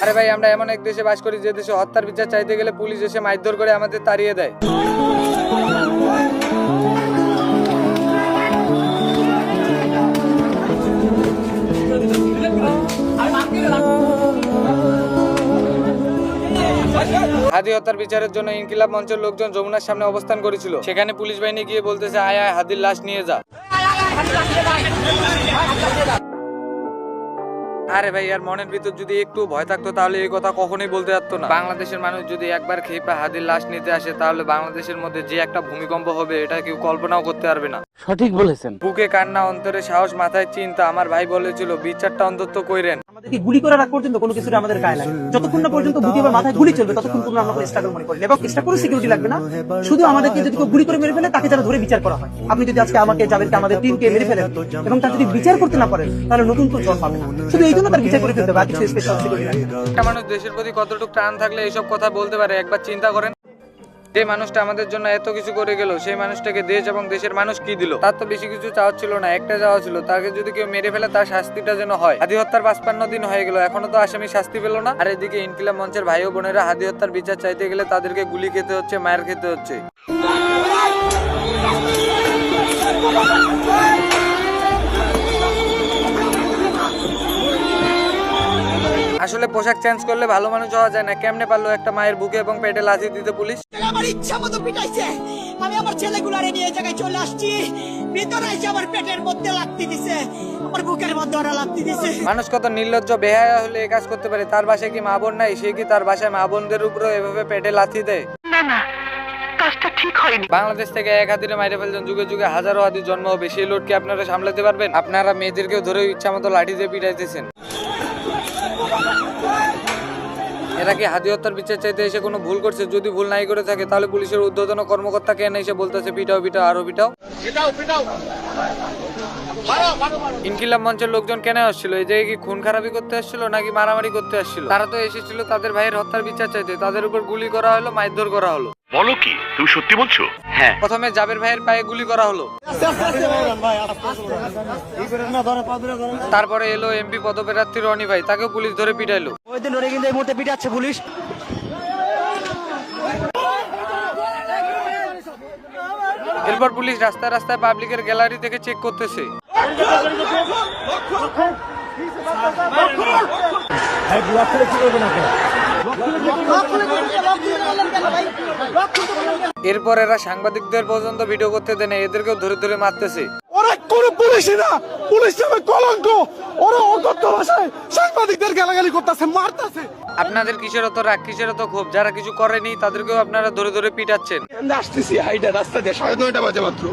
আরে ভাই, আমরা এমন এক দেশে বাস করি যে দেশে হত্যার বিচার চাইতে গেলে পুলিশ এসে মারধর করে আমাদের তাড়িয়ে দেয়। হাদি হত্যার বিচারের জন্য ইনকিলাব মঞ্চের লোকজন যমুনার সামনে অবস্থান করেছিল। সেখানে পুলিশ বাহিনী গিয়ে বলতেছে, আয় আয় হাদির লাশ নিয়ে যা। আরে ভাই, আর মনের ভিতর যদি একটু ভয় থাকতো তাহলে এই কথা কখনোই বলতে পারতো না। বাংলাদেশের মানুষ যদি একবার খেপা হাদির লাশ নিতে আসে তাহলে বাংলাদেশের মধ্যে যে একটা ভূমিকম্প হবে এটা কেউ কল্পনাও করতে পারবে না। সঠিক বলেছেন। বুকে কান্না, অন্তরে সাহস, মাথায় চিন্তা। আমার ভাই বলেছিল বিচারটা অন্তত কইরেন। আমাদেরকে গুলি করার আগ পর্যন্ত কোনো কিছু আমাদের গায়ে লাগে, যতক্ষণ না পর্যন্ত বুকে বা মাথায় গুলি চলবে ততক্ষণ পর্যন্ত আমরা কোনো স্ট্রাগল মনে করি না। এবং এক্সট্রা কোনো সিকিউরিটি লাগবে না, শুধু আমাদেরকে যদি কেউ গুলি করে মেরে ফেলে তাকে যেন ধরে বিচার করা হয়। আপনি যদি আজকে আমাকে, জাবেদকে, আমাদের টিমকে মেরে ফেলেন এবং তার যদি বিচার করতে না পারেন তাহলে নতুন তো জন পাবে না। শুধু এই জন্য তার বিচার করে ফেলতে হবে, আর কিছু স্পেশাল সিকিউরিটি লাগবে না। একটা মানুষ দেশের প্রতি কতটুকু টান থাকলে এইসব কথা বলতে পারে একবার চিন্তা করেন। যে মানুষটা আমাদের জন্য এত কিছু করে গেল, সেই মানুষটাকে দেশ এবং দেশের মানুষ কি দিল? তার তো বেশি কিছু চাওয়া ছিল না, একটা চাওয়া ছিল, তাকে যদি কেউ মেরে ফেলে তার শাস্তিটা যেন হয়। হাদি হত্যার 55 দিন হয়ে গেল, এখনো তো আসামি শাস্তি পেল না। আর এদিকে ইনকিলাব মঞ্চের ভাই ও বোনেরা হাদি হত্যার বিচার চাইতে গেলে তাদেরকে গুলি খেতে হচ্ছে, মায়ের খেতে হচ্ছে। আসলে পোশাক চেঞ্জ করলে ভালো মানুষ হওয়া যায় না। কেমনে পারলো একটা মায়ের বুকে এবং পেটে লাথি দিতে পুলিশ? আমার ইচ্ছা মতো পিটাইছে, আমি আমার ছেলেগুলারে নিয়ে জায়গায় চলে আসছি, ভিতরে এসে আমার পেটের মধ্যে লাথি দিছে, আমার বুকের মধ্যে ওরা লাথি দিছে। মানুষ কত নির্লজ্জ বেহায়া হলে এই কাজ করতে পারে? তার বাসায় কি মা বোন নাই? সে কি তার বাসায় মা বোনদের উপরে এভাবে পেটে লাথি দেয়? না না, কাজটা ঠিক হয়নি। বাংলাদেশ থেকে এক হাদিরে মাইরে ফেলছেন, যুগে যুগে হাজারো হাদির জন্ম হবে। সেই লোড কি আপনারা সামলাতে পারবেন? আপনারা মেয়েদেরকেও ধরে ইচ্ছা মতো লাঠি দিয়ে পিটাইতেছেন। এরা কি হাদি হত্যার বিচার চাইতে এসে কোনো ভুল করছে? যদি ভুল নাই করে থাকে তাহলে পুলিশের ঊর্ধ্বতন কর্মকর্তা কেন এসে বলতেছে পিটাও পিটাও আরো পিটাও? ইনকিলাব মঞ্চের লোকজন কেন আসছিল? এই জায়গায় কি খুন খারাপি করতে আসছিল নাকি মারামারি করতে আসছিল? তারা তো এসেছিল তাদের ভাইয়ের হত্যার বিচার চাইতে। তাদের উপর গুলি করা হলো, মারধর করা হলো। বলো কি, তুমি সত্যি বলছো? হ্যাঁ। প্রথমে জাবের ভাইয়ের পায়ে গুলি করা হলো, তারপরে এলো এমপি পদপ্রার্থী রনি ভাই, তাকেও পুলিশ ধরে পিটাইলো। ওই দিন ওরে কিন্তু এই মুহূর্তে পিটাচ্ছে পুলিশ। এরপর পুলিশ রাস্তায় রাস্তায় পাবলিকের গ্যালারি থেকে চেক করতেছে। এরপর এরা সাংবাদিকদের পর্যন্ত ভিডিও করতে দেয় না, এদেরকেও ধরে ধরে মারতেছে। ওরা কোনো পুলিশই না, পুলিশ নামে কলঙ্ক। ওরা অকথ্য ভাষায় সাংবাদিকদের গালাগালি করতেছে, মারতেছে। আপনাদের কিসের অত রাগ, কিসের অত ক্ষোভ? যারা কিছু করেনি তাদেরকেও আপনারা ধরে ধরে পিটাচ্ছেন। আসতেছি হাইটা রাস্তা দিয়ে 9:30 বাজে মাত্র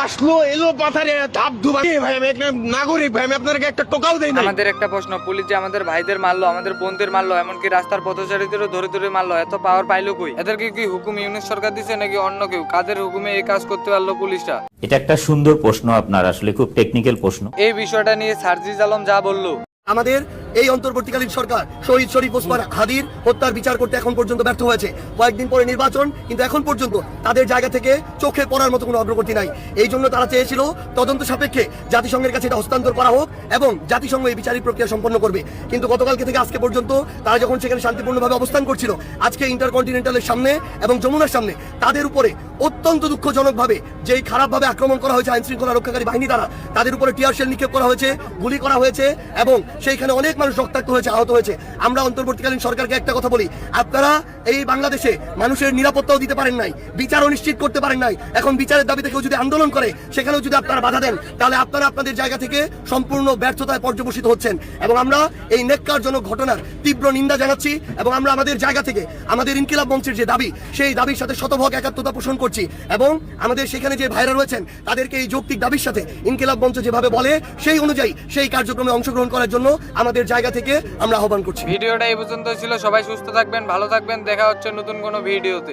আসলো, এলো পাথারে ধাপ ধুবা। ভাই আমি একটা নাগরিক, ভাই আমি আপনাকে একটা টোকাও দেই না। আমাদের একটা প্রশ্ন, পুলিশ যে আমাদের ভাইদের মারলো, আমাদের বোনদের মারলো, এমনকি রাস্তার পথচারীদেরও ধরে ধরে মারলো, এত পাওয়ার পাইলো কই? এদেরকে কি হুকুম ইউনিট সরকার দিছে নাকি অন্য কেউ? কাদের হুকুমে এই কাজ করতে পারলো পুলিশরা? এটা একটা সুন্দর প্রশ্ন, আপনার আসলে খুব টেকনিক্যাল প্রশ্ন। এই বিষয়টা নিয়ে সার্জিজ আলম যা বললো, আমাদের এই অন্তর্বর্তীকালীন সরকার শহীদ শরীফ ওসমান হাদির হত্যার বিচার করতে এখন পর্যন্ত ব্যর্থ হয়েছে। কয়েকদিন পরে নির্বাচন, কিন্তু এখন পর্যন্ত তাদের জায়গা থেকে চোখে পড়ার মতো কোনো অগ্রগতি নাই। এই জন্য তারা চেয়েছিল তদন্ত সাপেক্ষে জাতিসংঘের কাছে এটা হস্তান্তর করা হোক এবং জাতিসংঘ এই বিচারিক প্রক্রিয়া সম্পন্ন করবে। কিন্তু গতকালকে থেকে আজকে পর্যন্ত তারা যখন সেখানে শান্তিপূর্ণভাবে অবস্থান করছিল, আজকে ইন্টারকন্টিনেন্টালের সামনে এবং যমুনার সামনে তাদের উপরে অত্যন্ত দুঃখজনকভাবে যেই খারাপভাবে আক্রমণ করা হয়েছে আইন শৃঙ্খলা রক্ষাকারী বাহিনী দ্বারা, তাদের উপরে টিয়ার শেল নিক্ষেপ করা হয়েছে, গুলি করা হয়েছে এবং সেইখানে অনেক মানুষ রক্তাক্ত হয়েছে, আহত হয়েছে। আমরা অন্তর্বর্তীকালীন সরকারকে একটা কথা বলি, আপনারা এই বাংলাদেশে মানুষের নিরাপত্তাও দিতে পারেন নাই, বিচারও নিশ্চিত করতে পারেন নাই। এখন বিচারের দাবিতে কেউ যদি আন্দোলন করে সেখানেও যদি আপনারা বাধা দেন, তাহলে আপনারা আপনাদের জায়গা থেকে সম্পূর্ণ ব্যর্থতায় পর্যবসিত হচ্ছেন। এবং আমরা এই নেক্কারজনক ঘটনার তীব্র নিন্দা জানাচ্ছি এবং আমরা আমাদের জায়গা থেকে আমাদের ইনকিলাব মঞ্চের যে দাবি, সেই দাবির সাথে শতভাগ একাত্মতা পোষণ করছি এবং আমাদের সেখানে যে ভাইরা রয়েছেন তাদেরকে এই যৌক্তিক দাবির সাথে ইনকিলাব মঞ্চ যেভাবে বলে সেই অনুযায়ী সেই কার্যক্রমে অংশগ্রহণ করার জন্য আমাদের জায়গা থেকে আমরা আহ্বান করছি। ভিডিওটা এই পর্যন্ত ছিল। সবাই সুস্থ থাকবেন, ভালো থাকবেন, দেখা হচ্ছে নতুন কোনো ভিডিওতে।